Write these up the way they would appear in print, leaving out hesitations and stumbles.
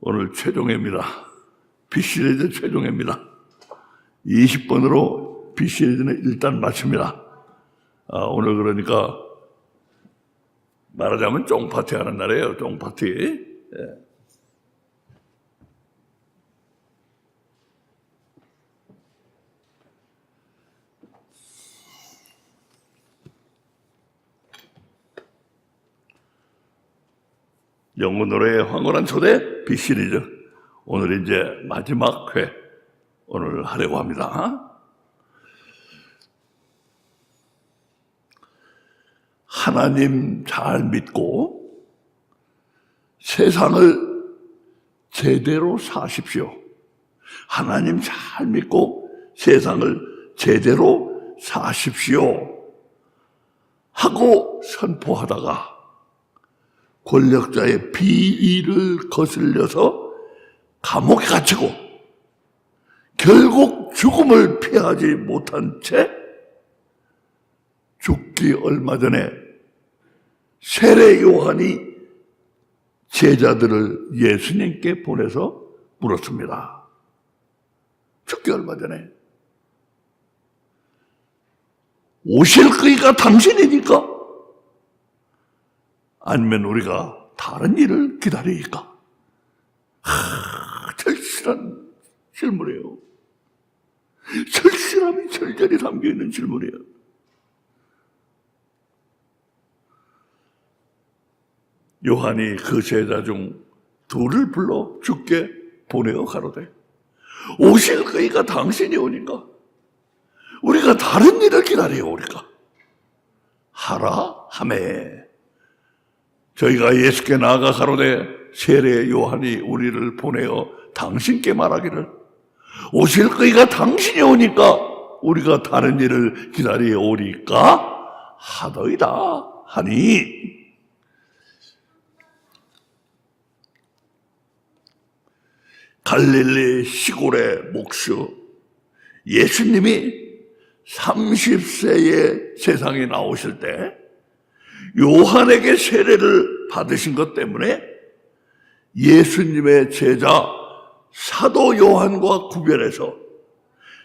오늘 최종회입니다. B시리즈 최종회입니다. 20번으로 B시리즈는 일단 마칩니다. 오늘 그러니까 말하자면 쫑파티 하는 날이에요. 쫑파티. 예. 영문 노래의 황홀한 초대 B시리즈. 오늘 이제 마지막 회 오늘 하려고 합니다. 하나님 잘 믿고 세상을 제대로 사십시오. 하나님 잘 믿고 세상을 제대로 사십시오 하고 선포하다가 권력자의 비위를 거슬려서 감옥에 갇히고 결국 죽음을 피하지 못한 채 죽기 얼마 전에 세례 요한이 제자들을 예수님께 보내서 물었습니다. 죽기 얼마 전에 오실 그이가 당신이니까? 아니면 우리가 다른 일을 기다리니까? 절실한 질문이에요. 절실함이 절절히 담겨있는 질문이에요. 요한이 그 제자 중 둘을 불러 주께 보내어 가로되 오실 그이가 당신이 오니까 우리가 다른 일을 기다려 오니까 하라 하매 저희가 예수께 나아가 가로되 세례 요한이 우리를 보내어 당신께 말하기를 오실 그이가 당신이 오니까 우리가 다른 일을 기다려 오니까 하더이다 하니 갈릴리 시골의 목수 예수님이 30세에 세상에 나오실 때 요한에게 세례를 받으신 것 때문에 예수님의 제자 사도 요한과 구별해서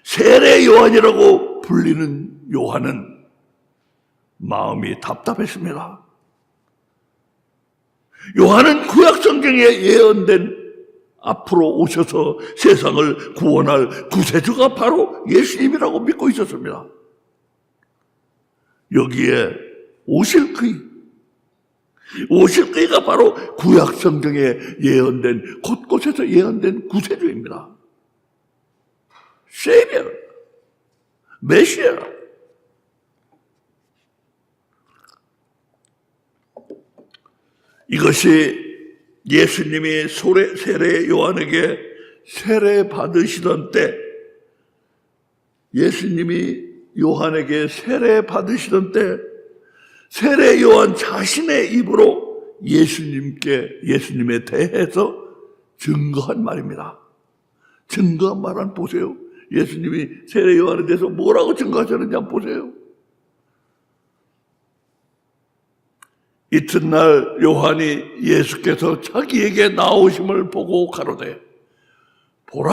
세례 요한이라고 불리는 요한은 마음이 답답했습니다. 요한은 구약 성경에 예언된 앞으로 오셔서 세상을 구원할 구세주가 바로 예수님이라고 믿고 있었습니다. 여기에 오실 그이가 바로 구약 성경에 예언된 곳곳에서 예언된 구세주입니다. 세비어, 메시아. 이것이 예수님이 세례 요한에게 세례 받으시던 때 예수님이 요한에게 세례 받으시던 때 세례 요한 자신의 입으로 예수님에 대해서 증거한 말입니다. 증거한 말 한번 보세요. 예수님이 세례 요한에 대해서 뭐라고 증거하셨는지 한번 보세요. 이튿날 요한이 예수께서 자기에게 나오심을 보고 가로되 보라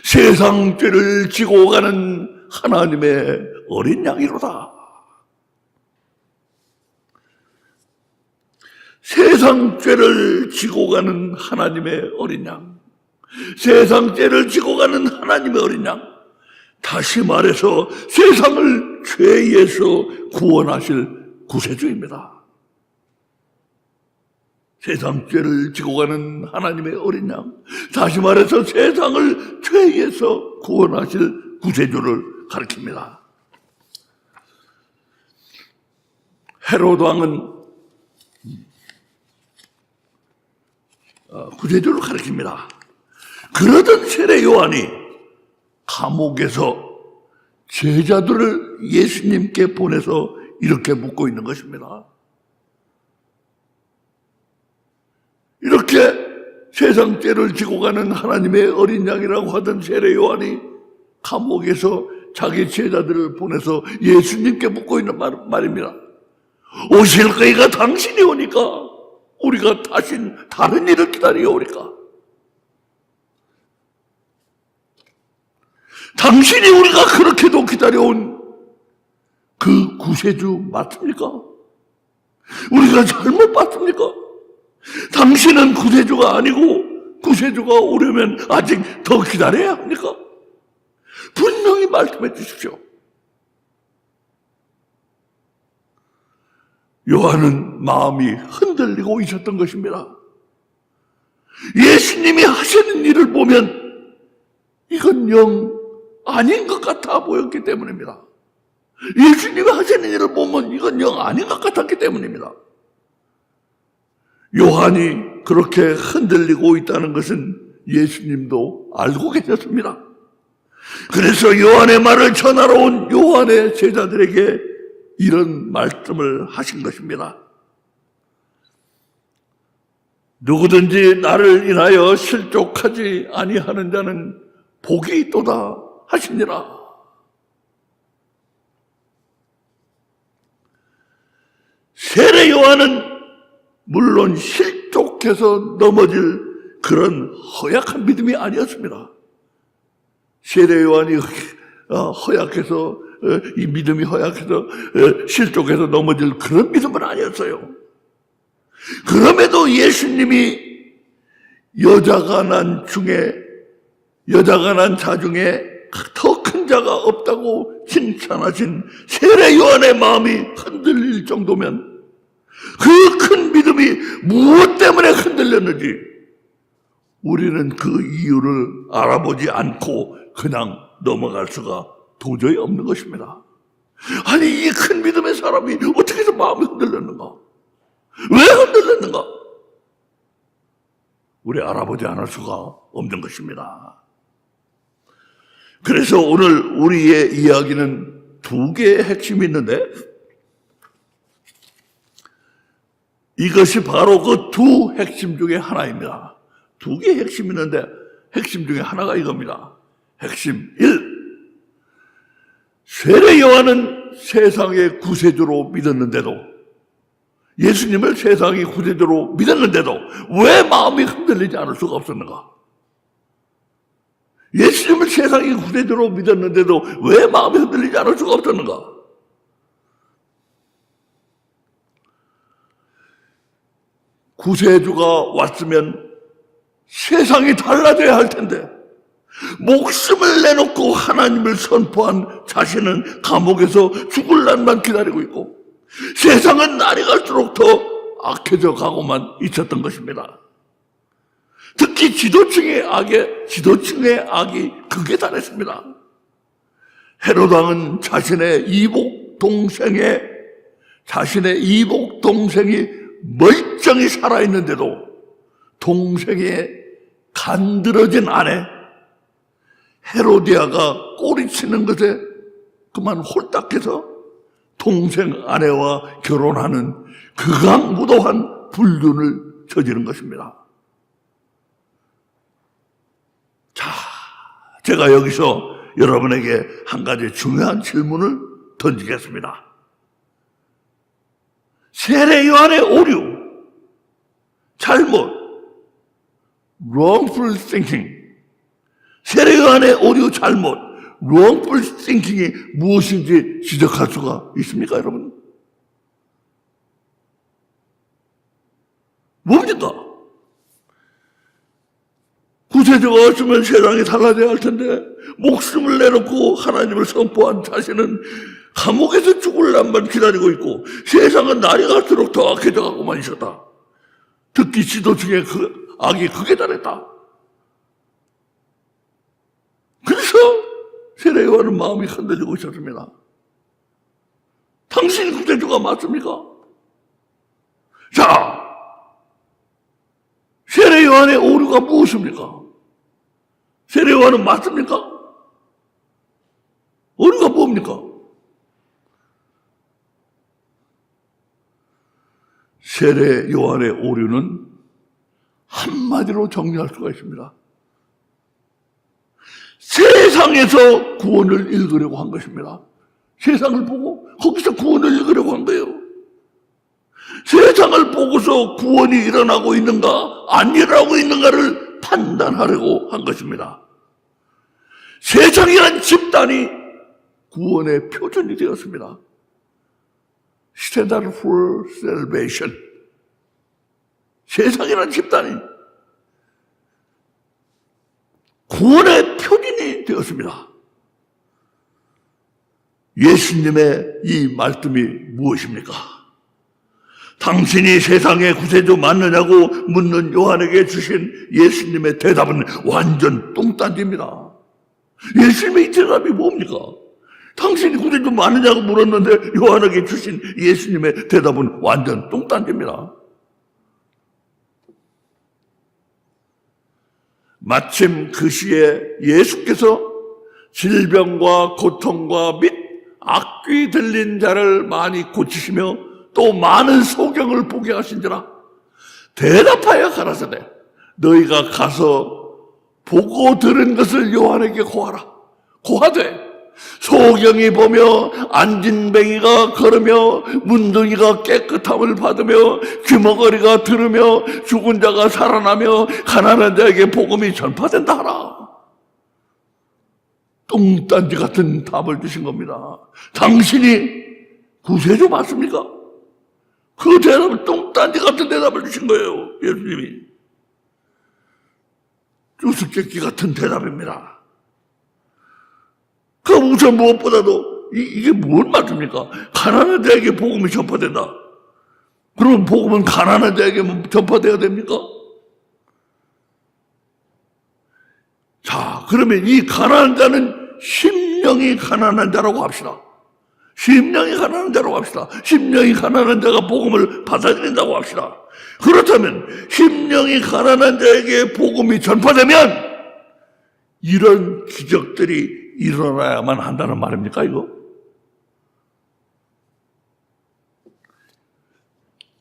세상 죄를 지고 가는 하나님의 어린 양이로다. 세상 죄를 지고 가는 하나님의 어린 양. 세상 죄를 지고 가는 하나님의 어린 양. 다시 말해서 세상을 죄에서 구원하실 구세주입니다. 세상 죄를 지고 가는 하나님의 어린 양. 다시 말해서 세상을 죄에서 구원하실 구세주를 가리킵니다. 헤로드 왕은 구세주를 가리킵니다. 그러던 세례 요한이 감옥에서 제자들을 예수님께 보내서 이렇게 묻고 있는 것입니다. 이렇게 세상 죄를 지고 가는 하나님의 어린 양이라고 하던 세례 요한이 감옥에서 자기 제자들을 보내서 예수님께 묻고 있는 말입니다. 오실 그이가 당신이 오니까 우리가 다른 일을 기다려오리까? 당신이 우리가 그렇게도 기다려온 그 구세주 맞습니까? 우리가 잘못 봤습니까? 당신은 구세주가 아니고 구세주가 오려면 아직 더 기다려야 합니까? 분명히 말씀해 주십시오. 요한은 마음이 흔들리고 있었던 것입니다. 예수님이 하시는 일을 보면 이건 영 아닌 것 같아 보였기 때문입니다. 예수님이 하시는 일을 보면 이건 영 아닌 것 같았기 때문입니다. 요한이 그렇게 흔들리고 있다는 것은 예수님도 알고 계셨습니다. 그래서 요한의 말을 전하러 온 요한의 제자들에게 이런 말씀을 하신 것입니다. 누구든지 나를 인하여 실족하지 아니하는 자는 복이 있도다 하시니라. 세례 요한은 물론 실족해서 넘어질 그런 허약한 믿음이 아니었습니다. 세례 요한이 허약해서 이 믿음이 허약해서 실족해서 넘어질 그런 믿음은 아니었어요. 그럼에도 예수님이 여자가 난 자 중에 더 큰 자가 없다고 칭찬하신 세례 요한의 마음이 흔들릴 정도면 그 큰 믿음이 무엇 때문에 흔들렸는지 우리는 그 이유를 알아보지 않고 그냥 넘어갈 수가 도저히 없는 것입니다. 아니, 이 큰 믿음의 사람이 어떻게 해서 마음이 흔들렸는가? 왜 흔들렸는가? 우리 알아보지 않을 수가 없는 것입니다. 그래서 오늘 우리의 이야기는 두 개의 핵심이 있는데 이것이 바로 그 두 핵심 중에 하나입니다. 두 개의 핵심이 있는데 핵심 중에 하나가 이겁니다. 핵심 1. 세례 요한은 세상의 구세주로 믿었는데도 예수님을 세상의 구세주로 믿었는데도 왜 마음이 흔들리지 않을 수가 없었는가? 예수님을 세상의 구세주로 믿었는데도 왜 마음이 흔들리지 않을 수가 없었는가? 구세주가 왔으면 세상이 달라져야 할 텐데 목숨을 내놓고 하나님을 선포한 자신은 감옥에서 죽을 날만 기다리고 있고 세상은 날이 갈수록 더 악해져 가고만 있었던 것입니다. 특히 지도층의 악이 극에 달했습니다. 헤롯 왕은 자신의 이복 동생이 멀쩡히 살아있는데도 동생의 간드러진 아내 헤로디아가 꼬리치는 것에 그만 홀딱해서 동생 아내와 결혼하는 극악무도한 불륜을 저지른 것입니다. 자, 제가 여기서 여러분에게 한 가지 중요한 질문을 던지겠습니다. 세례 요한의 오류, 잘못, wrongful thinking. 세례 요한의 오류, 잘못, wrongful thinking이 무엇인지 지적할 수가 있습니까, 여러분? 뭡니까? 구세주가 왔으면 세상이 달라져야 할 텐데 목숨을 내놓고 하나님을 선포한 자신은 감옥에서 죽을 날만 기다리고 있고 세상은 날이 갈수록 더 악해져 가고만 있었다. 특히 지도층의 그 악이 극에 달했다. 그래서 세례 요한은 마음이 흔들리고 있었습니다. 당신이 구세주가 맞습니까? 자, 세례 요한의 오류가 무엇입니까? 세례 요한은 맞습니까? 오류가 뭡니까? 세례 요한의 오류는 한마디로 정리할 수가 있습니다. 세상에서 구원을 읽으려고 한 것입니다. 세상을 보고 거기서 구원을 읽으려고 한 거예요. 세상을 보고서 구원이 일어나고 있는가 안 일어나고 있는가를 판단하려고 한 것입니다. 세상이란 집단이 구원의 표준이 되었습니다. Standard for Salvation. 세상이란 집단이 구원의 표준이 되었습니다. 예수님의 이 말씀이 무엇입니까? 당신이 세상의 구세주 맞느냐고 묻는 요한에게 주신 예수님의 대답은 완전 뚱딴지입니다. 예수님의 대답이 뭡니까? 당신이 구세주 맞느냐고 물었는데 요한에게 주신 예수님의 대답은 완전 뚱딴지입니다. 마침 그 시에 예수께서 질병과 고통과 및 악귀 들린 자를 많이 고치시며 또 많은 소경을 보게 하신지라 대답하여 가라사대 너희가 가서 보고 들은 것을 요한에게 고하라. 고하되 소경이 보며 안진뱅이가 걸으며 문둥이가 깨끗함을 받으며 귀머거리가 들으며 죽은 자가 살아나며 가난한 자에게 복음이 전파된다 하라. 뚱딴지 같은 답을 주신 겁니다. 당신이 구세주 맞습니까? 그 대답을 뚱딴지 같은 대답을 주신 거예요. 예수님이. 주스깨끼 같은 대답입니다. 그 우선 무엇보다도 이게 뭔 말입니까? 가난한 자에게 복음이 전파된다. 그러면 복음은 가난한 자에게 전파되어야 됩니까? 자, 그러면 이 가난한 자는 심령이 가난한 자라고 합시다. 심령이 가난한 자라고 합시다. 심령이 가난한 자가 복음을 받아들인다고 합시다. 그렇다면 심령이 가난한 자에게 복음이 전파되면 이런 기적들이 일어나야만 한다는 말입니까, 이거?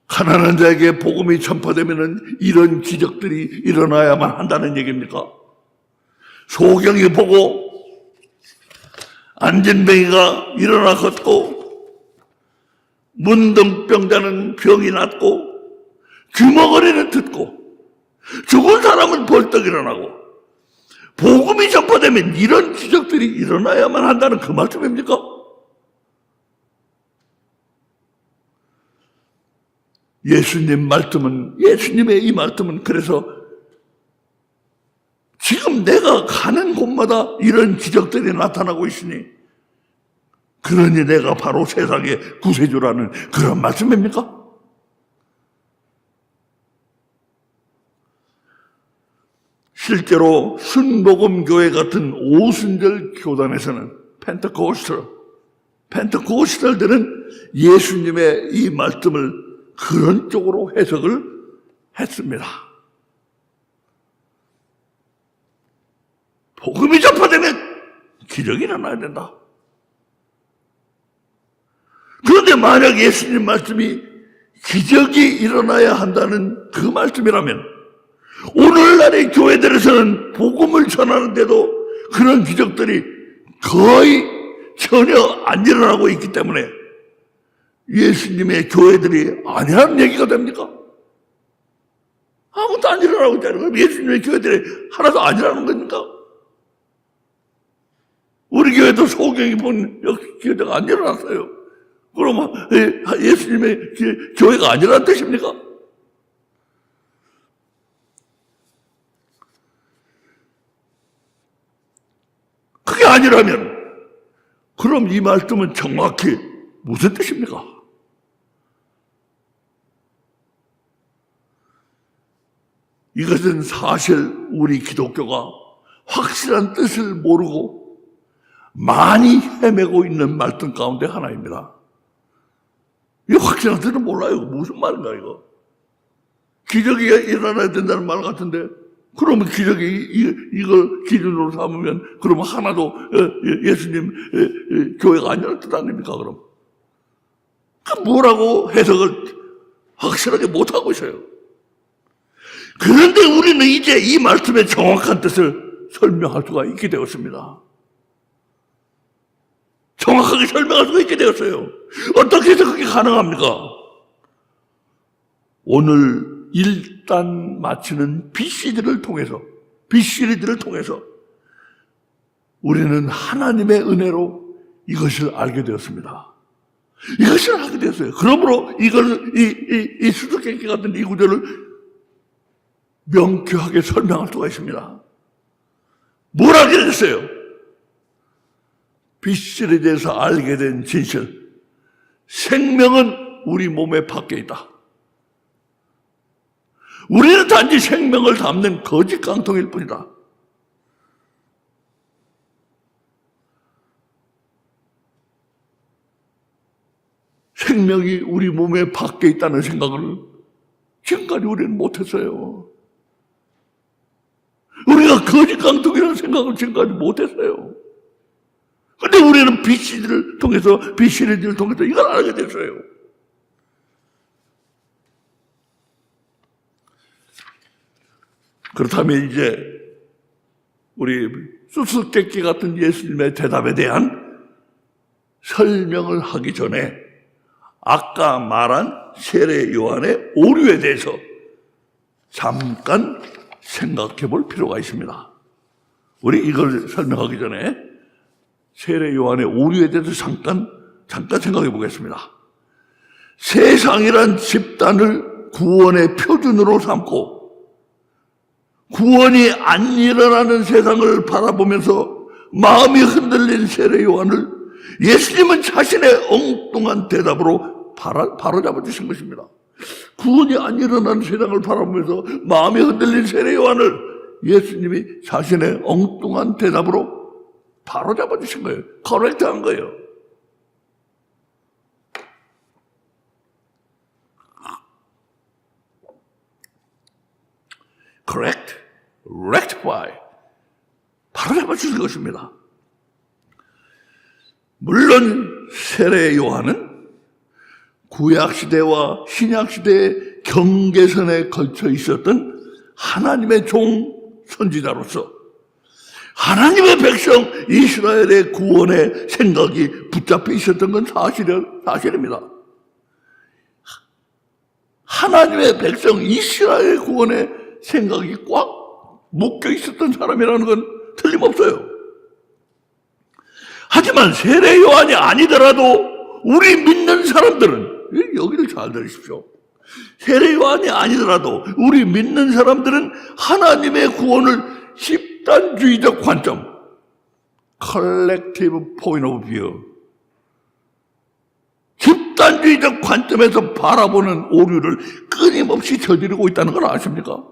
가난한 자에게 복음이 전파되면 이런 기적들이 일어나야만 한다는 얘기입니까? 소경이 보고 안진뱅이가 일어나 걷고 문둥병자는 병이 낫고 귀머거리는 듣고 죽은 사람은 벌떡 일어나고 복음이 전파되면 이런 기적들이 일어나야만 한다는 그 말씀입니까? 예수님의 이 말씀은 그래서 지금 내가 가는 곳마다 이런 기적들이 나타나고 있으니 그러니 내가 바로 세상의 구세주라는 그런 말씀입니까? 실제로 순복음교회 같은 오순절 교단에서는 펜테코스탈들은 예수님의 이 말씀을 그런 쪽으로 해석을 했습니다. 복음이 전파되면 기적이 일어나야 된다. 그런데 만약 예수님 말씀이 기적이 일어나야 한다는 그 말씀이라면 오늘날의 교회들에서는 복음을 전하는데도 그런 기적들이 거의 전혀 안 일어나고 있기 때문에 예수님의 교회들이 아니라는 얘기가 됩니까? 아무것도 안 일어나고 있다는 거예요. 예수님의 교회들이 하나도 아니라는 겁니까? 우리 교회도 소경이 본 기적이 안 일어났어요. 그러면 예수님의 교회가 아니라는 뜻입니까? 그게 아니라면 그럼 이 말씀은 정확히 무슨 뜻입니까? 이것은 사실 우리 기독교가 확실한 뜻을 모르고 많이 헤매고 있는 말씀 가운데 하나입니다. 이 확실한 뜻은 몰라요. 무슨 말인가 이거? 기적이 일어나야 된다는 말 같은데 그러면 기적이 이걸 기준으로 삼으면 그러면 하나도 예수님 교회가 아니라는 뜻 아닙니까 그럼? 그 뭐라고 해석을 확실하게 못하고 있어요. 그런데 우리는 이제 이 말씀의 정확한 뜻을 설명할 수가 있게 되었습니다. 정확하게 설명할 수가 있게 되었어요. 어떻게 해서 그게 가능합니까? 오늘 일단 마치는 BCD를 통해서 우리는 하나님의 은혜로 이것을 알게 되었습니다. 이것을 알게 되었어요. 그러므로 이 수수께끼 같은 이 구절을 명쾌하게 설명할 수가 있습니다. 뭘 알게 됐어요? BC에 대해서 알게 된 진실. 생명은 우리 몸에 밖에 있다. 우리는 단지 생명을 담는 거짓 깡통일 뿐이다. 생명이 우리 몸에 밖에 있다는 생각을 지금까지 우리는 못했어요. 우리가 거짓 깡통이라는 생각을 지금까지 못했어요. 근데 우리는 BC를 통해서 이걸 알게 됐어요. 그렇다면 이제 우리 수수께끼 같은 예수님의 대답에 대한 설명을 하기 전에 아까 말한 세례 요한의 오류에 대해서 잠깐 생각해 볼 필요가 있습니다. 우리 이걸 설명하기 전에 세례 요한의 오류에 대해서 잠깐 생각해 보겠습니다. 세상이란 집단을 구원의 표준으로 삼고 구원이 안 일어나는 세상을 바라보면서 마음이 흔들린 세례 요한을 예수님은 자신의 엉뚱한 대답으로 바로잡아 주신 것입니다. 구원이 안 일어나는 세상을 바라보면서 마음이 흔들린 세례 요한을 예수님이 자신의 엉뚱한 대답으로 바로잡아 주신 거예요. 커렉트한 거예요. correct, rectify, 바로잡아 주신 것입니다. 물론 세례 요한은 구약시대와 신약시대의 경계선에 걸쳐 있었던 하나님의 종 선지자로서 하나님의 백성 이스라엘의 구원의 생각이 붙잡혀 있었던 건 사실입니다. 하나님의 백성 이스라엘 구원의 생각이 꽉 묶여 있었던 사람이라는 건 틀림없어요. 하지만 세례 요한이 아니더라도 우리 믿는 사람들은, 여기를 잘 들으십시오. 세례 요한이 아니더라도 우리 믿는 사람들은 하나님의 구원을 집단주의적 관점, collective point of view, 집단주의적 관점에서 바라보는 오류를 끊임없이 저지르고 있다는 걸 아십니까?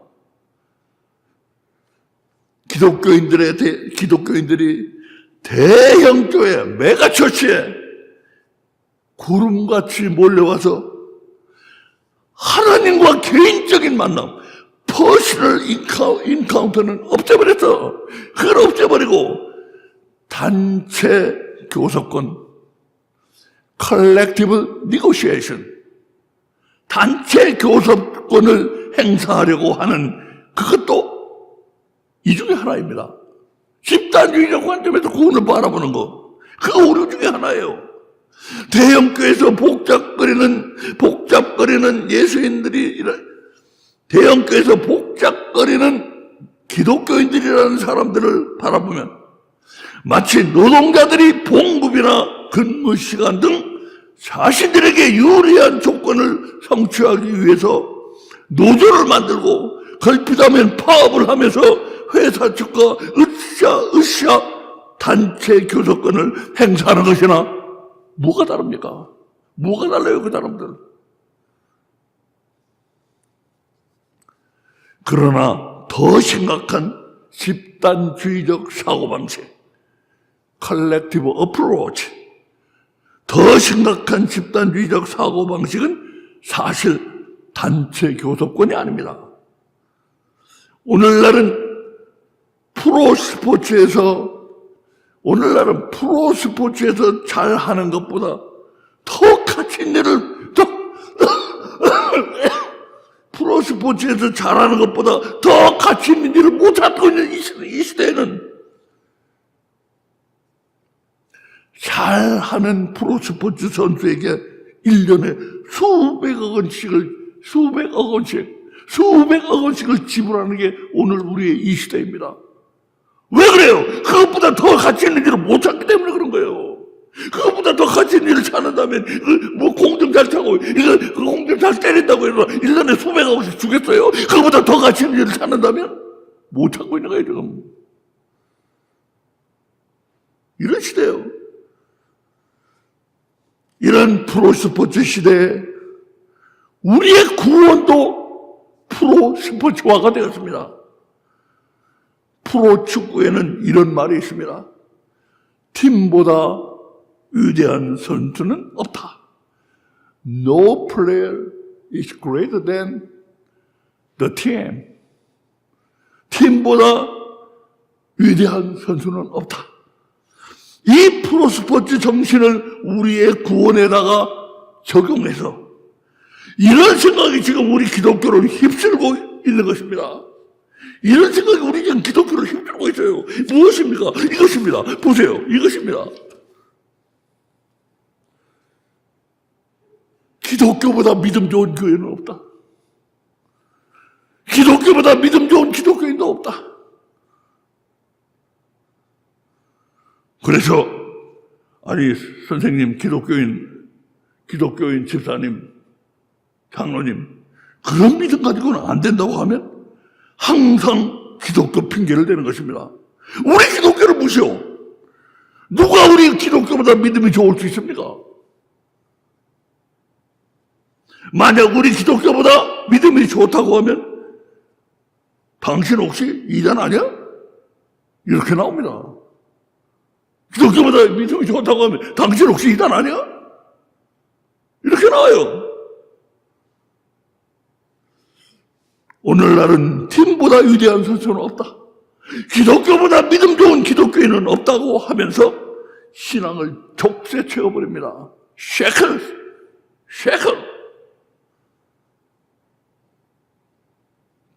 기독교인들이 대형 교회, 메가처치에 구름같이 몰려와서 하나님과 개인적인 만남, 퍼스널 인카운터는 없애버렸어. 그걸 없애버리고 단체 교섭권, 컬렉티브 니고시에이션, 단체 교섭권을 행사하려고 하는 그것도 이 중에 하나입니다. 집단주의적 관점에서 구원을 바라보는 거, 그거 오류 중에 하나예요. 대형교회에서 복잡거리는 예수인들이, 대형교회에서 복잡거리는 기독교인들이라는 사람들을 바라보면 마치 노동자들이 봉급이나 근무 시간 등 자신들에게 유리한 조건을 성취하기 위해서 노조를 만들고 걸핏하면 파업을 하면서 회사 측과 으쌰 단체 교섭권을 행사하는 것이나 뭐가 다릅니까? 뭐가 달라요, 그 사람들? 그러나 더 심각한 집단주의적 사고방식, collective approach, 더 심각한 집단주의적 사고방식은 사실 단체 교섭권이 아닙니다. 오늘날은 프로스포츠에서 잘하는 것보다 더 가치 있는 일을, 프로스포츠에서 잘하는 것보다 더 가치 있는 일을 못하고 있는 이 시대에는 잘하는 프로스포츠 선수에게 1년에 수백억 원씩을 수백억 원씩을 지불하는 게 오늘 우리의 이 시대입니다. 왜 그래요? 그것보다 더 가치 있는 일을 못 찾기 때문에 그런 거예요. 그것보다 더 가치 있는 일을 찾는다면 뭐 공정 잘 차고 이거 공정 잘 때린다고 해서 1년에 수백억씩 주겠어요? 그것보다 더 가치 있는 일을 찾는다면 못 찾고 있는 거예요 지금. 이런 시대예요. 이런 프로스포츠 시대에 우리의 구원도 프로스포츠화가 되었습니다. 프로축구에는 이런 말이 있습니다. 팀보다 위대한 선수는 없다. No player is greater than the team. 팀보다 위대한 선수는 없다. 이 프로스포츠 정신을 우리의 구원에다가 적용해서 이런 생각이 지금 우리 기독교를 휩쓸고 있는 것입니다. 이런 생각이 우리 지금 기독교를 휩쓸고 있어요. 무엇입니까? 이것입니다. 보세요. 이것입니다. 기독교보다 믿음 좋은 교회는 없다. 기독교보다 믿음 좋은 기독교인도 없다. 그래서 아니 선생님, 기독교인 집사님, 장로님, 그런 믿음 가지고는 안 된다고 하면 항상 기독교 핑계를 대는 것입니다. 우리 기독교를 무시해요. 누가 우리 기독교보다 믿음이 좋을 수 있습니까? 만약 우리 기독교보다 믿음이 좋다고 하면 당신 혹시 이단 아니야? 이렇게 나옵니다. 기독교보다 믿음이 좋다고 하면 당신 혹시 이단 아니야? 이렇게 나와요. 오늘날은 팀보다 위대한 선수는 없다. 기독교보다 믿음 좋은 기독교인은 없다고 하면서 신앙을 족쇄 채워버립니다. 쉐클.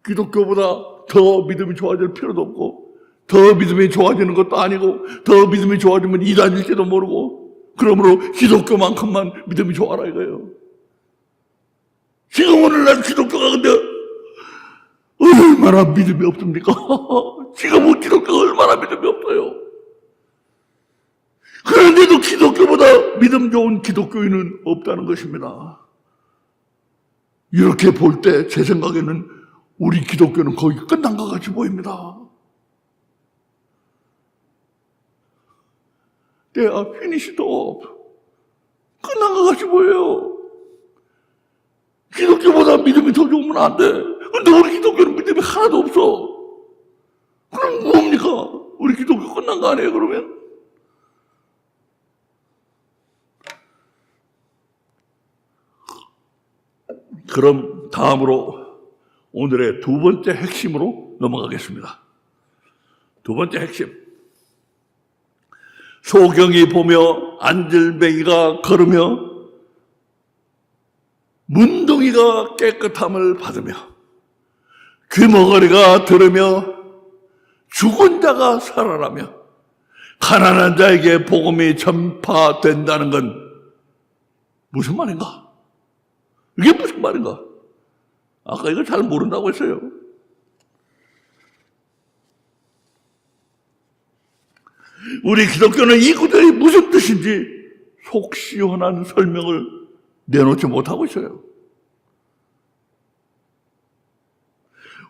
기독교보다 더 믿음이 좋아질 필요도 없고 더 믿음이 좋아지는 것도 아니고 더 믿음이 좋아지면 이단일지도 모르고 그러므로 기독교만큼만 믿음이 좋아라 이거예요. 지금 오늘날 기독교가 근데 얼마나 믿음이 없습니까? 지금은 기독교가 얼마나 믿음이 없어요. 그런데도 기독교보다 믿음 좋은 기독교인은 없다는 것입니다. 이렇게 볼 때 제 생각에는 우리 기독교는 거의 끝난 것 같이 보입니다. They are finished up. 끝난 것 같이 보여요. 기독교보다 믿음이 더 좋으면 안 돼. 근데 우리 기독교는 믿음이 하나도 없어. 그럼 뭡니까? 우리 기독교 끝난 거 아니에요, 그러면? 그럼 다음으로 오늘의 두 번째 핵심으로 넘어가겠습니다. 두 번째 핵심. 소경이 보며 안질뱅이가 걸으며 문둥이가 깨끗함을 받으며 귀머거리가 들으며 죽은 자가 살아나며 가난한 자에게 복음이 전파된다는 건 무슨 말인가? 이게 무슨 말인가? 아까 이거 잘 모른다고 했어요. 우리 기독교는 이 구절이 무슨 뜻인지 속 시원한 설명을 내놓지 못하고 있어요.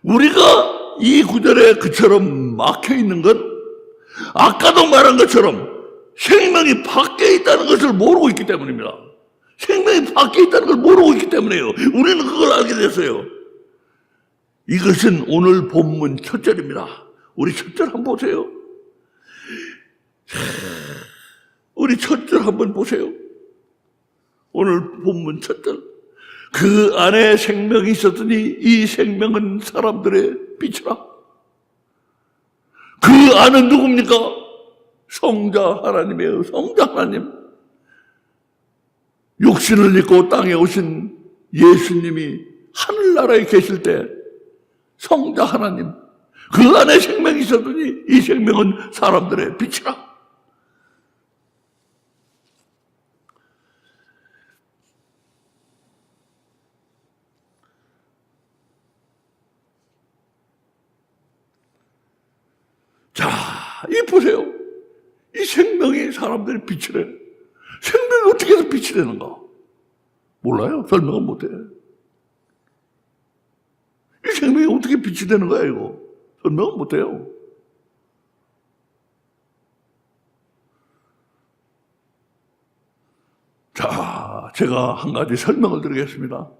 우리가 이 구절에 그처럼 막혀 있는 건 아까도 말한 것처럼 생명이 밖에 있다는 것을 모르고 있기 때문입니다. 생명이 밖에 있다는 걸 모르고 있기 때문에요. 우리는 그걸 알게 됐어요. 이것은 오늘 본문 첫 절입니다. 우리 첫 절 한번 보세요. 우리 첫 절 한번 보세요. 오늘 본문 첫 절. 그 안에 생명이 있었더니 이 생명은 사람들의 빛이라. 그 안은 누굽니까? 성자 하나님이에요. 성자 하나님. 육신을 입고 땅에 오신 예수님이 하늘나라에 계실 때 성자 하나님, 그 안에 생명이 있었더니 이 생명은 사람들의 빛이라. 보세요. 이 생명이 사람들의 빛이래. 생명이 어떻게 해서 빛이 되는가? 몰라요. 설명을 못해. 이 생명이 어떻게 빛이 되는 거야, 이거? 설명을 못해요. 자, 제가 한 가지 설명을 드리겠습니다.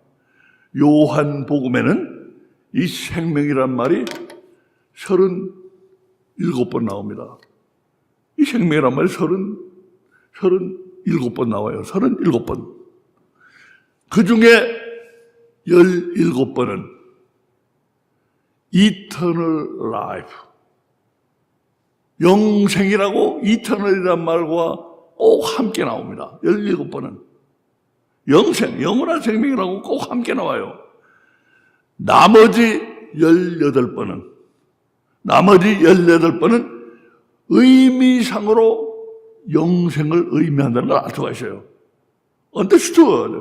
요한복음에는 이 생명이란 말이 37번 나옵니다. 이 생명이란 말이 37번 나와요. 37번. 그 중에 17번은 Eternal Life. 영생이라고 Eternal이란 말과 꼭 함께 나옵니다. 17번은. 영생, 영원한 생명이라고 꼭 함께 나와요. 나머지 18번은 의미상으로 영생을 의미한다는 걸 알 수가 있어요. Understood.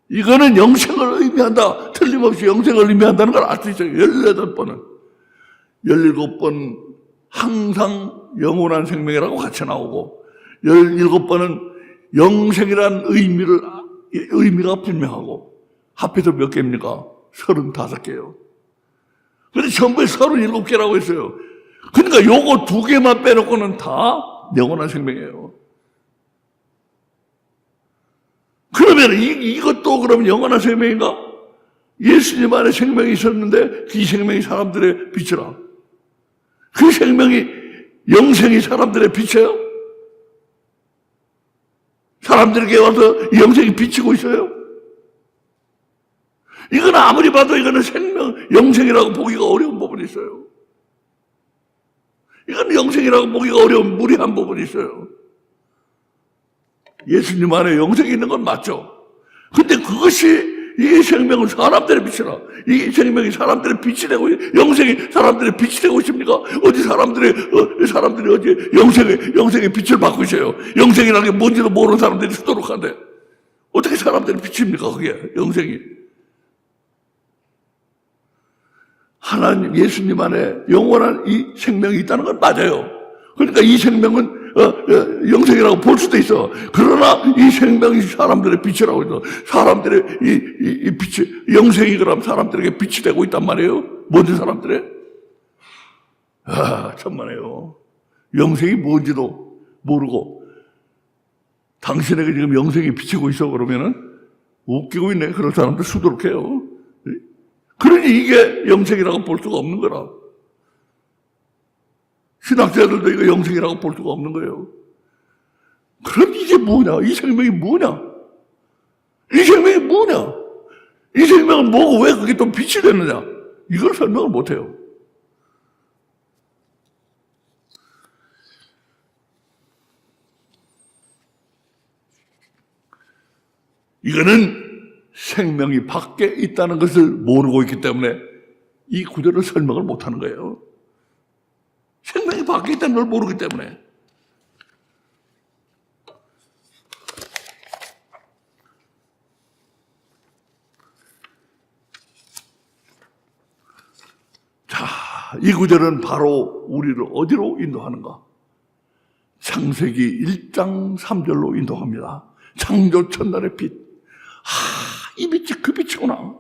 이거는 영생을 의미한다. 틀림없이 영생을 의미한다는 걸 알 수 있어요. 18번은. 17번 항상 영원한 생명이라고 같이 나오고 17번은 영생이란 의미가 분명하고 합해서 몇 개입니까? 35개요. 그런데 전부에 37개라고 했어요. 그러니까 요거 2개만 빼놓고는 다 영원한 생명이에요. 그러면 이것도 그럼 영원한 생명인가? 예수님 안에 생명이 있었는데 이 생명이 사람들의 빛이라. 그 생명이 영생이 사람들의 빛이에요? 사람들에게 와서 영생이 비치고 있어요? 이건 아무리 봐도 이거는 영생이라고 보기가 어려운 부분이 있어요. 이건 영생이라고 보기가 어려운 무리한 부분이 있어요. 예수님 안에 영생이 있는 건 맞죠. 근데 이 생명은 사람들의 빛이라. 이 생명이 사람들의 빛이 되고, 영생이 사람들의 빛이 되고 있습니까? 어디 사람들이 어디 영생의 빛을 받고 있어요. 영생이라는 게 뭔지도 모르는 사람들이 수두룩한데. 어떻게 사람들의 빛입니까, 그게, 영생이? 하나님, 예수님 안에 영원한 이 생명이 있다는 건 맞아요. 그러니까 이 생명은 영생이라고 볼 수도 있어. 그러나 이 생명이 사람들의 빛이라고 해서 사람들의 이 빛이, 영생이 그럼 사람들에게 빛이 되고 있단 말이에요. 모든 사람들의. 천만에요. 영생이 뭔지도 모르고 당신에게 지금 영생이 비치고 있어 그러면은 웃기고 있네. 그런 사람들 수두룩해요. 그러니 이게 영생이라고 볼 수가 없는 거라. 신학자들도 이거 영생이라고 볼 수가 없는 거예요. 그럼 이게 뭐냐? 이 생명이 뭐냐? 이 생명이 뭐냐? 이 생명은 뭐고 왜 그게 또 빛이 되느냐? 이걸 설명을 못해요. 이거는 생명이 밖에 있다는 것을 모르고 있기 때문에 이 구절을 설명을 못하는 거예요. 생명이 밖에 있다는 걸 모르기 때문에. 자, 이 구절은 바로 우리를 어디로 인도하는가? 창세기 1장 3절로 인도합니다. 창조 첫날의 빛. 이 빛이 그 빛이구나.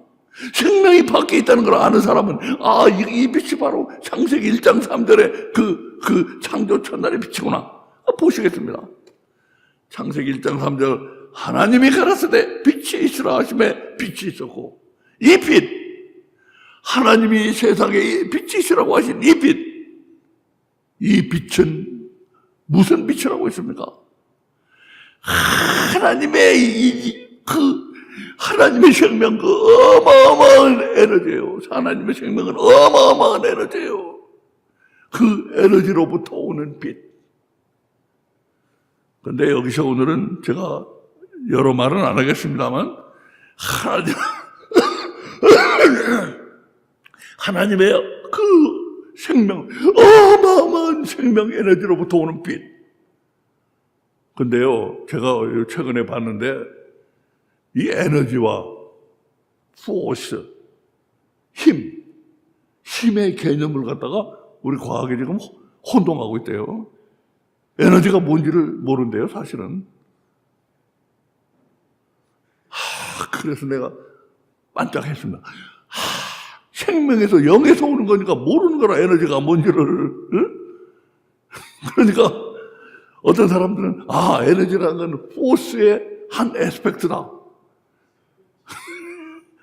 생명이 밖에 있다는 걸 아는 사람은 이 빛이 바로 창세기 1장 3절의 그 창조 첫날의 빛이구나. 보시겠습니다. 창세기 1장 3절 하나님이 가라사대 빛이 있으라 하심에 빛이 있었고 이 빛, 하나님이 세상에 빛이 있으라고 하신 이 빛, 이 빛은 무슨 빛이라고 했습니까? 하나님의 생명, 그 어마어마한 에너지예요. 하나님의 생명은 어마어마한 에너지예요. 그 에너지로부터 오는 빛. 그런데 여기서 오늘은 제가 여러 말은 안 하겠습니다만 하나님의 그 생명, 어마어마한 생명 에너지로부터 오는 빛. 근데요, 제가 최근에 봤는데 이 에너지와 포스, 힘의 개념을 갖다가 우리 과학이 지금 혼동하고 있대요. 에너지가 뭔지를 모른대요, 사실은. 그래서 내가 반짝했습니다. 생명에서 영에서 오는 거니까 모르는 거라, 에너지가 뭔지를. 응? 그러니까 어떤 사람들은 에너지라는 건 포스의 한 에스펙트다.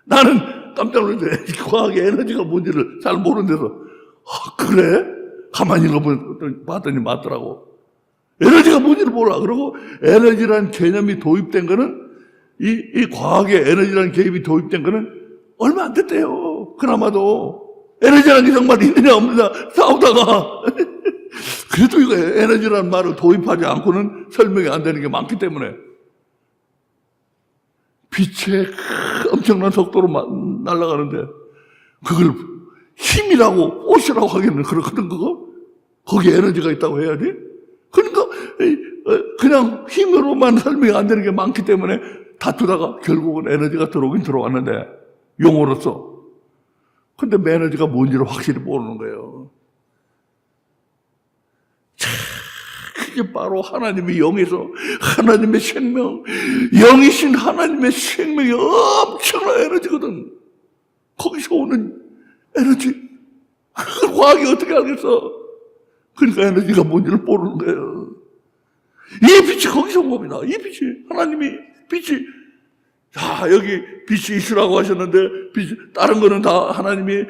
나는 깜짝 놀랐어요. 과학의 에너지가 뭔지를 잘 모르는 데서 그래? 가만히 읽어봤더니 맞더라고. 에너지가 뭔지를 몰라. 그리고 에너지라는 개념이 도입된 거는 이 과학의 에너지라는 개념이 도입된 거는 얼마 안 됐대요. 그나마도 에너지라는 게 정말 있느냐 없느냐 싸우다가 그래도 이거 에너지라는 말을 도입하지 않고는 설명이 안 되는 게 많기 때문에 빛의 엄청난 속도로 날아가는데 그걸 힘이라고 옷이라고 하기는 그렇거든. 거기에 에너지가 있다고 해야지. 그러니까 그냥 힘으로만 설명이 안 되는 게 많기 때문에 다투다가 결국은 에너지가 들어오긴 들어왔는데 용어로서. 근데 에너지가 뭔지를 확실히 모르는 거예요. 그게 바로 하나님의 영에서 하나님의 생명, 영이신 하나님의 생명이 엄청난 에너지거든. 거기서 오는 에너지. 그걸 과학이 어떻게 알겠어? 그러니까 에너지가 뭔지를 모르는 거예요. 이 빛이 거기서 온 겁니다. 이 빛이, 하나님이 빛이, 여기 빛이 있으라고 하셨는데, 다른 거는 다 하나님이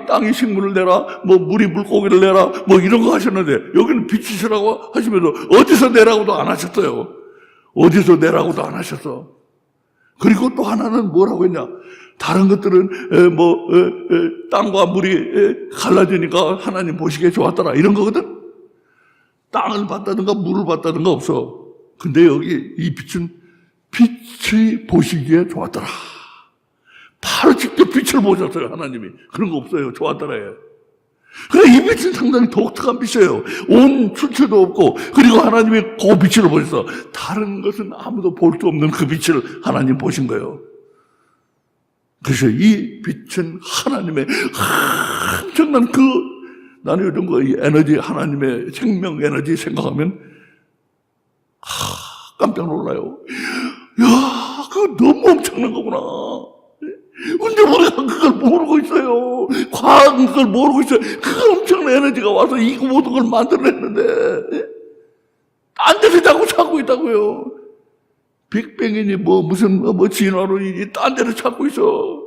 땅이 식물을 내라, 물이 물고기를 내라, 이런 거 하셨는데, 여기는 빛이 있으라고 하시면서, 어디서 내라고도 안 하셨어요. 어디서 내라고도 안 하셨어. 그리고 또 하나는 뭐라고 했냐? 다른 것들은 땅과 물이 갈라지니까 하나님 보시기에 좋았더라 이런 거거든. 땅을 봤다든가 물을 봤다든가 없어. 근데 여기 이 빛은 빛이 보시기에 좋았더라. 바로 직접 빛을 보셨어요, 하나님이. 그런 거 없어요. 좋았더라예요. 그래, 이 빛은 상당히 독특한 빛이에요. 온 출처도 없고, 그리고 하나님이 그 빛을 보셔서 다른 것은 아무도 볼 수 없는 그 빛을 하나님 보신 거예요. 그래서 이 빛은 하나님의 엄청난 나는 요즘 이 에너지, 하나님의 생명 에너지 생각하면 깜짝 놀라요. 야, 그거 너무 엄청난 거구나. 근데 우리가 그걸 모르고 있어요. 과학은 그걸 모르고 있어요. 그 엄청난 에너지가 와서 이 모든 걸 만들어냈는데 딴 데서 자꾸 찾고 있다고요. 빅뱅이니 무슨 진화로 딴 데서 찾고 있어.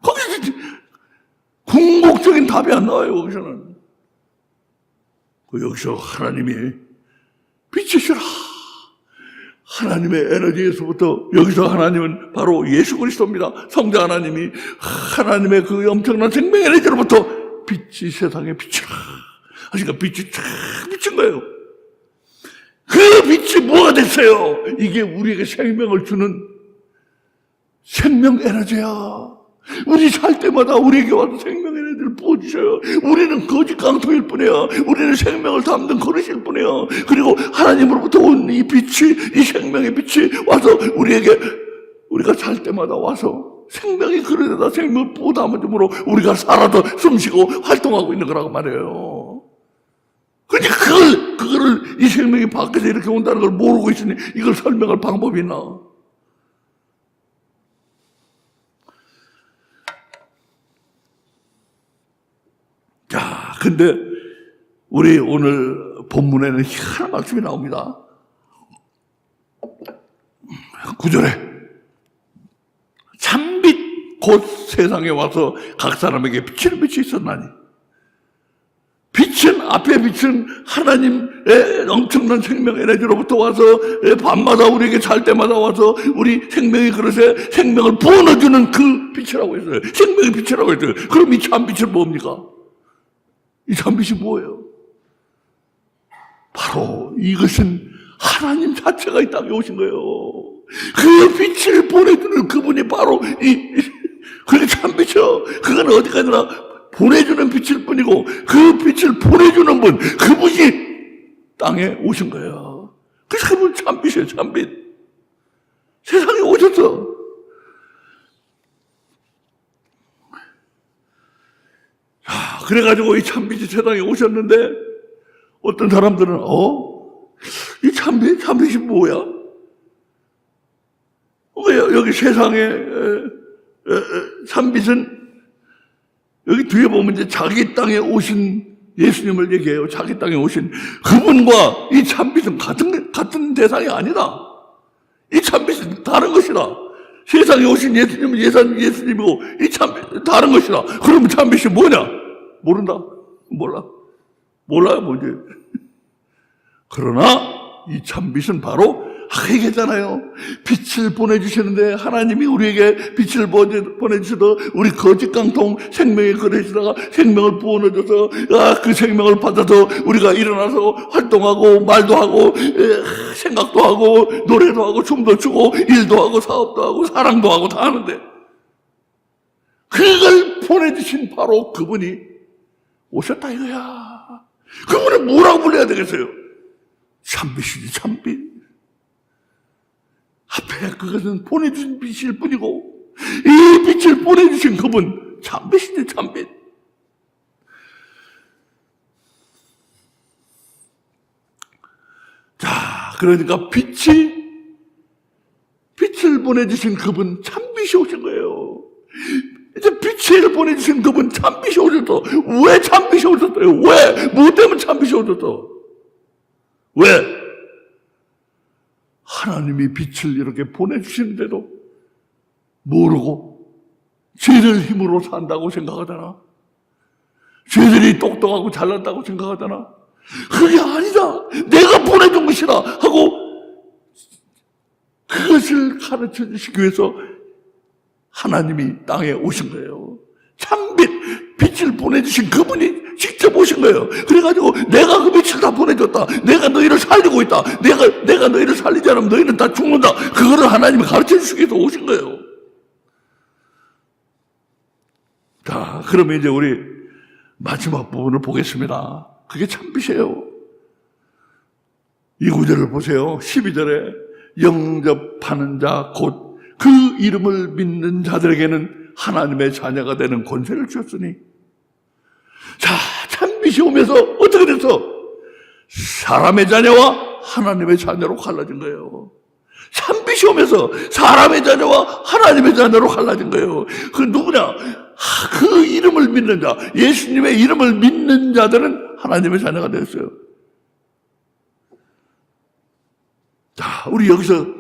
거기서 궁극적인 답이 안 나와요. 거기서는. 여기서 하나님이 빛이시라. 하나님의 에너지에서부터 여기서 하나님은 바로 예수 그리스도입니다. 성자 하나님이 하나님의 그 엄청난 생명 에너지로부터 빛이 세상에 빛이라. 그러니까 빛이 쫙 비친 거예요. 그 빛이 뭐가 됐어요? 이게 우리에게 생명을 주는 생명 에너지야. 우리 살 때마다 우리에게 와서 생명 에너지를 부어주셔요. 우리는 거짓 깡통일 뿐이야. 우리는 생명을 담는 그릇일 뿐이야. 그리고 하나님으로부터 온 이 빛이, 이 생명의 빛이 와서 우리가 살 때마다 와서 생명의 그릇에다 생명을 부어 담아줌으로 우리가 살아서 숨쉬고 활동하고 있는 거라고 말해요. 근데 그거를 이 생명이 밖에서 이렇게 온다는 걸 모르고 있으니 이걸 설명할 방법이 있나? 자, 근데 우리 오늘 본문에는 희한한 말씀이 나옵니다. 9절에 참빛 곧 세상에 와서 각 사람에게 비치는 빛이 있었나니, 앞에 빛은 하나님의 엄청난 생명 에너지로부터 와서 밤마다 우리에게 잘 때마다 와서 우리 생명의 그릇에 생명을 부어넣어주는 그 빛이라고 했어요. 생명의 빛이라고 했어요. 그럼 이 참빛은 뭡니까? 이 참빛이 뭐예요? 바로 이것은 하나님 자체가 이 땅에 오신 거예요. 그 빛을 보내주는 그분이 바로 그게 참빛이요. 그건 어디까지나 보내주는 빛일 뿐이고, 그 빛을 보내주는 분, 그분이 땅에 오신 거예요. 그래서 그분 참빛이에요, 참빛. 세상에 오셨어. 그래가지고 이 참빛이 세상에 오셨는데 어떤 사람들은 이 참빛이 뭐야? 여기 세상에 참빛은 여기 뒤에 보면 이제 자기 땅에 오신 예수님을 얘기해요. 자기 땅에 오신 그분과 이 참빛은 같은 대상이 아니다. 이 참빛은 다른 것이다. 세상에 오신 예수님은 예수님이고 이 참빛은 다른 것이다. 그러면 참빛이 뭐냐? 모른다. 몰라요, 뭔지. 그러나 이 참빛은 바로 얘기했잖아요. 빛을 보내주시는데 하나님이 우리에게 빛을 보내주셔서 우리 거짓 깡통 생명의 그릇에다가 생명을 부어넣어줘서 그 생명을 받아서 우리가 일어나서 활동하고 말도 하고 생각도 하고 노래도 하고 춤도 추고 일도 하고 사업도 하고 사랑도 하고 다 하는데 그걸 보내주신 바로 그분이 오셨다 이거야. 그분을 뭐라고 불러야 되겠어요? 참빛이지, 참빛. 앞에 그것은 보내주신 빛일 뿐이고 이 빛을 보내주신 그분 참빛이지, 참빛. 자, 그러니까 빛을 보내주신 그분 참빛이 오신 거예요. 이제 빛을 보내주신 그분 참빛이 오셨어. 왜 참빛이 오셨어요? 왜? 뭐 때문에 참빛이 오셨어? 왜? 하나님이 빛을 이렇게 보내주시는데도 모르고 죄들 힘으로 산다고 생각하잖아. 죄들이 똑똑하고 잘났다고 생각하잖아. 그게 아니다. 내가 보내준 것이다 하고 그것을 가르쳐 주시기 위해서 하나님이 땅에 오신 거예요. 참빛, 빛을 보내주신 그분이 직접 오신 거예요. 그래가지고 내가 그 빛을 다 보내줬다. 내가 너희를 살리고 있다. 내가 너희를 살리지 않으면 너희는 다 죽는다. 그거를 하나님이 가르쳐 주시기 위해서 오신 거예요. 자, 그러면 이제 우리 마지막 부분을 보겠습니다. 그게 참빛이에요. 이 구절을 보세요. 12절에 영접하는 자 곧 그 이름을 믿는 자들에게는 하나님의 자녀가 되는 권세를 주셨으니. 자, 참빛이 오면서 어떻게 됐어? 사람의 자녀와 하나님의 자녀로 갈라진 거예요. 참빛이 오면서 사람의 자녀와 하나님의 자녀로 갈라진 거예요. 그 누구냐? 그 이름을 믿는 자, 예수님의 이름을 믿는 자들은 하나님의 자녀가 됐어요. 자, 우리 여기서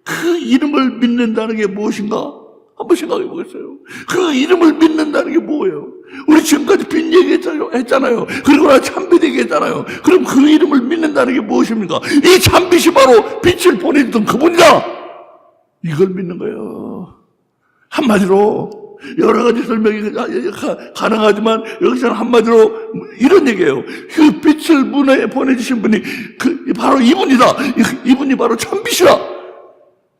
그 이름을 믿는다는 게 무엇인가? 한번 생각해 보겠어요. 그 이름을 믿는다는 게 뭐예요? 우리 지금까지 빛 얘기했잖아요. 그리고 나 참빛 얘기했잖아요. 그럼 그 이름을 믿는다는 게 무엇입니까? 이 참빛이 바로 빛을 보내주던 그분이다. 이걸 믿는 거예요. 한마디로 여러 가지 설명이 가능하지만 여기서는 한마디로 이런 얘기예요. 그 빛을 보내주신 분이 바로 이분이다. 이분이 바로 참빛이다.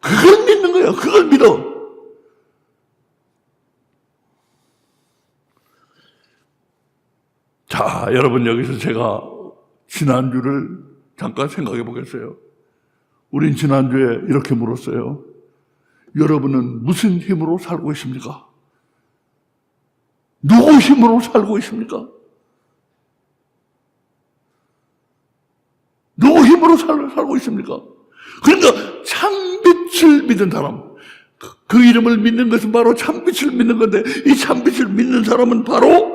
그걸 믿는 거예요. 그걸 믿어. 자, 여러분 여기서 제가 지난주를 잠깐 생각해 보겠어요. 우린 지난주에 이렇게 물었어요. 여러분은 무슨 힘으로 살고 있습니까? 누구 힘으로 살고 있습니까? 누구 힘으로 살고 있습니까? 그러니까 참빛을 믿는 사람, 그 이름을 믿는 것은 바로 참빛을 믿는 건데 이 참빛을 믿는 사람은 바로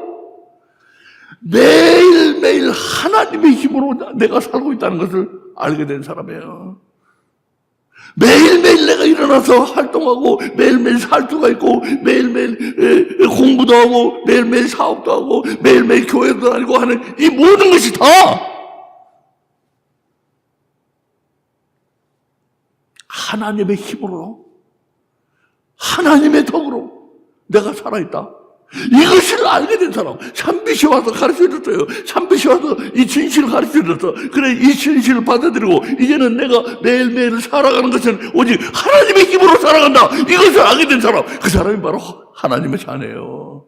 매일매일 하나님의 힘으로 내가 살고 있다는 것을 알게 된 사람이에요. 매일매일 내가 일어나서 활동하고 매일매일 살 수가 있고 매일매일 공부도 하고 매일매일 사업도 하고 매일매일 교회도 다니고 하는 이 모든 것이 다 하나님의 힘으로, 하나님의 덕으로 내가 살아있다. 이것을 알게 된 사람, 참빛이 와서 가르쳐줬어요. 참빛이 와서 이 진실을 가르쳐줬어. 그래, 이 진실을 받아들이고 이제는 내가 매일매일 살아가는 것은 오직 하나님의 힘으로 살아간다. 이것을 알게 된 사람, 그 사람이 바로 하나님의 자녀예요.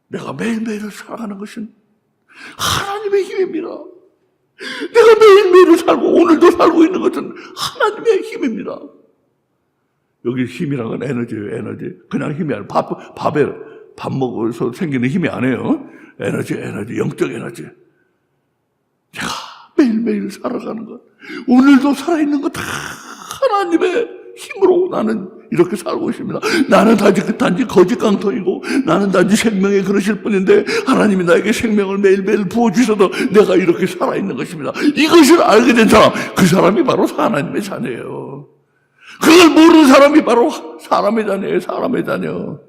내가 매일매일 살아가는 것은 하나님의 힘입니다. 내가 매일매일 살고 오늘도 살고 있는 것은 하나님의 힘입니다. 여기 힘이란 건 에너지예요, 에너지. 그냥 힘이 아니에요. 밥 먹어서 생기는 힘이 아니에요. 에너지, 영적 에너지. 제가 매일매일 살아가는 것, 오늘도 살아있는 것 다 하나님의 힘으로 나는 이렇게 살고 있습니다. 나는 단지 거짓 깡통이고 나는 단지 생명의 그릇일 뿐인데 하나님이 나에게 생명을 매일매일 부어주셔도 내가 이렇게 살아있는 것입니다. 이것을 알게 된 사람, 그 사람이 바로 하나님의 자녀예요. 그걸 모르는 사람이 바로 사람의 자녀예요. 사람의 자녀.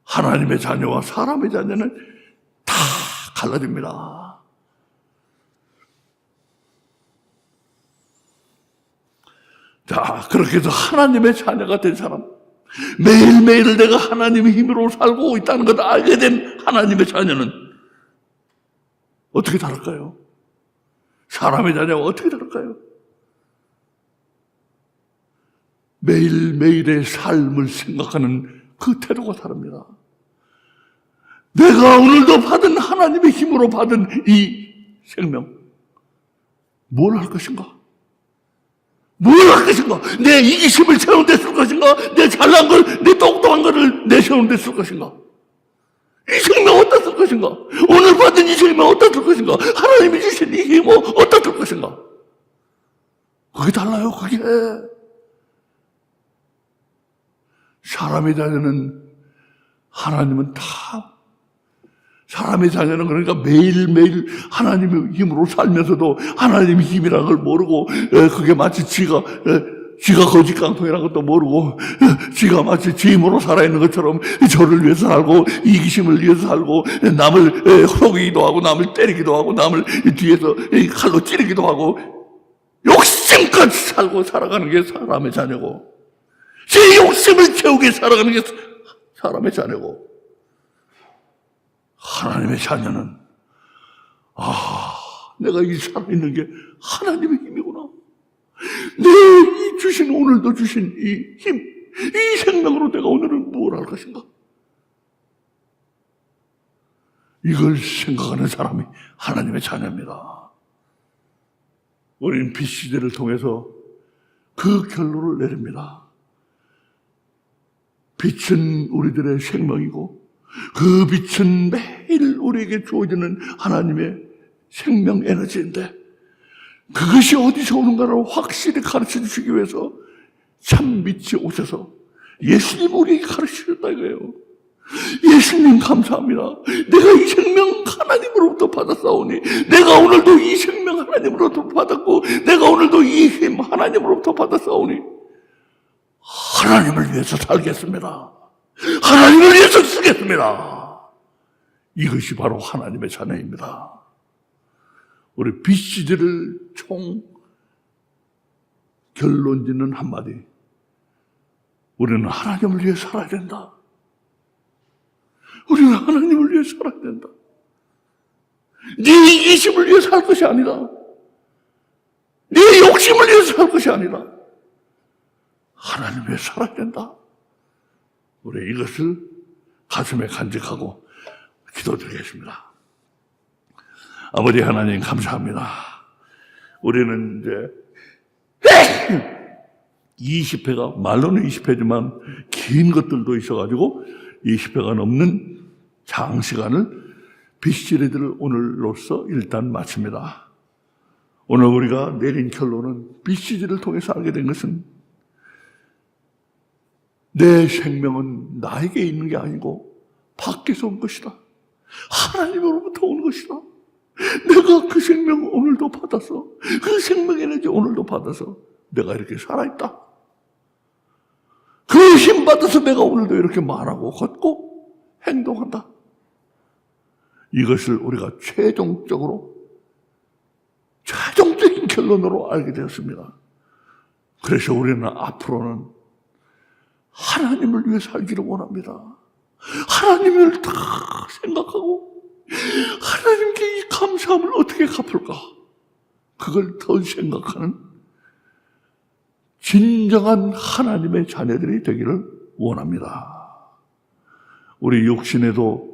하나님의 자녀와 사람의 자녀는 다 갈라집니다. 자, 그렇게 해서 하나님의 자녀가 된 사람, 매일매일 내가 하나님의 힘으로 살고 있다는 것을 알게 된 하나님의 자녀는 어떻게 다를까요? 사람의 자녀와 어떻게 다를까요? 매일매일의 삶을 생각하는 그 태도가 다릅니다. 내가 오늘도 받은 하나님의 힘으로 받은 이 생명, 뭘 할 것인가? 뭘 할 것인가? 내 이기심을 채우는 데 쓸 것인가? 내 잘난 걸, 내 똑똑한 것을 내세우는 데 쓸 것인가? 이 생명 어디다 쓸 것인가? 오늘 받은 이 생명 어디다 쓸 것인가? 하나님이 주신 이 힘을 어디다 쓸 것인가? 그게 달라요, 그게. 사람의 자녀는, 하나님은 다, 사람의 자녀는 그러니까 매일매일 하나님의 힘으로 살면서도 하나님의 힘이라는 걸 모르고, 그게 마치 지가 거짓 깡통이라는 것도 모르고, 지가 마치 지 힘으로 살아있는 것처럼 저를 위해서 살고, 이기심을 위해서 살고, 남을 속이기도 하고, 남을 때리기도 하고, 남을 뒤에서 칼로 찌르기도 하고, 욕심껏 살고 살아가는 게 사람의 자녀고, 제 욕심을 채우게 살아가는 게 사람의 자녀고, 하나님의 자녀는 내가 이 살아있는 게 하나님의 힘이구나. 내 이 주신, 오늘도 주신 이 힘, 이 생명으로 내가 오늘은 뭘 할 것인가? 이걸 생각하는 사람이 하나님의 자녀입니다. 우리는 빛 시대를 통해서 그 결론을 내립니다. 빛은 우리들의 생명이고 그 빛은 매일 우리에게 주어지는 하나님의 생명 에너지인데 그것이 어디서 오는가를 확실히 가르쳐 주시기 위해서 참 빛이 오셔서 예수님 우리에게 가르치셨다 이거예요. 예수님 감사합니다. 내가 이 생명 하나님으로부터 받았사오니 내가 오늘도 이 생명 하나님으로부터 받았고 내가 오늘도 이 힘 하나님으로부터 받았사오니 하나님을 위해서 살겠습니다. 하나님을 위해서 쓰겠습니다. 이것이 바로 하나님의 자녀입니다. 우리 빛시대를 총 결론짓는 한마디, 우리는 하나님을 위해 살아야 된다. 우리는 하나님을 위해 살아야 된다. 네 이기심을 위해 살 것이 아니라, 네 욕심을 위해서 살 것이 아니라 하나님 위해 살아야 된다. 우리 이것을 가슴에 간직하고 기도드리겠습니다. 아버지 하나님 감사합니다. 우리는 이제 20회가 말로는 20회지만 긴 것들도 있어가지고 20회가 넘는 장시간을 빛시리들을 오늘로써 일단 마칩니다. 오늘 우리가 내린 결론은 빛시리를 통해서 알게 된 것은 내 생명은 나에게 있는 게 아니고 밖에서 온 것이다. 하나님으로부터 온 것이다. 내가 그 생명을 오늘도 받아서, 그 생명 에너지 오늘도 받아서 내가 이렇게 살아있다. 그 힘 받아서 내가 오늘도 이렇게 말하고 걷고 행동한다. 이것을 우리가 최종적인 결론으로 알게 되었습니다. 그래서 우리는 앞으로는 하나님을 위해 살기를 원합니다. 하나님을 다 생각하고 하나님께 이 감사함을 어떻게 갚을까? 그걸 더 생각하는 진정한 하나님의 자녀들이 되기를 원합니다. 우리 육신에도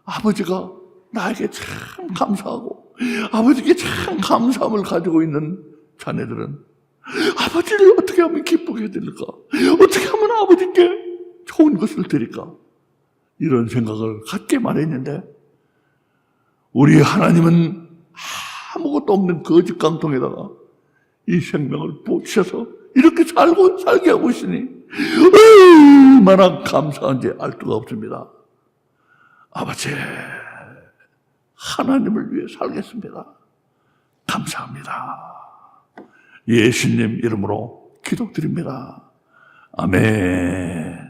아버지가 나에게 참 감사하고 아버지께 참 감사함을 가지고 있는 자녀들은 아버지를 어떻게 하면 기쁘게 해드릴까? 어떻게 하면 아버지께 좋은 것을 드릴까? 이런 생각을 갖게 마련인데, 우리 하나님은 아무것도 없는 거짓 깡통에다가 이 생명을 부으셔서 이렇게 살게 하고 있으니 얼마나 감사한지 알 수가 없습니다. 아버지, 하나님을 위해 살겠습니다. 감사합니다. 예수님 이름으로 기도드립니다. 아멘.